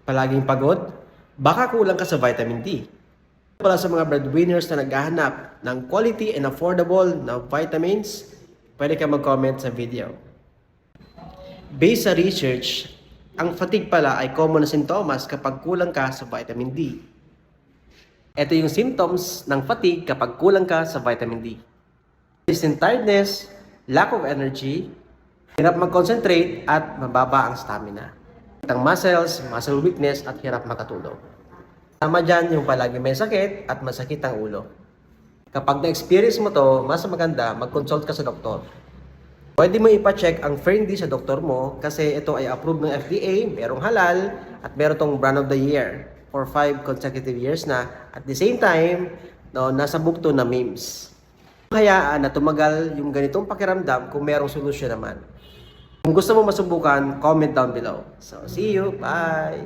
Palaging pagod? Baka kulang ka sa vitamin D. Para sa mga breadwinners na naghahanap ng quality and affordable na vitamins, pwede ka mag-comment sa video. Based sa research, ang fatigue pala ay common na sintomas kapag kulang ka sa vitamin D. Ito yung symptoms ng fatigue kapag kulang ka sa vitamin D. Consistent tiredness, lack of energy, hirap mag-concentrate at mababa ang stamina. Ang muscles, muscle weakness at hirap makatulog. Tama dyan yung palagi may sakit at masakit ang ulo. Kapag na-experience mo to, mas maganda mag-consult ka sa doktor. Pwede mo ipa-check ang Ferndy sa doktor mo kasi ito ay approved ng FDA, merong halal at meron tong brand of the year for 5 consecutive years na. At the same time, nasa bukto na memes. Hayaan na tumagal yung ganitong pakiramdam kung merong solusyon naman. Kung gusto mo masubukan, comment down below. So, see you. Bye!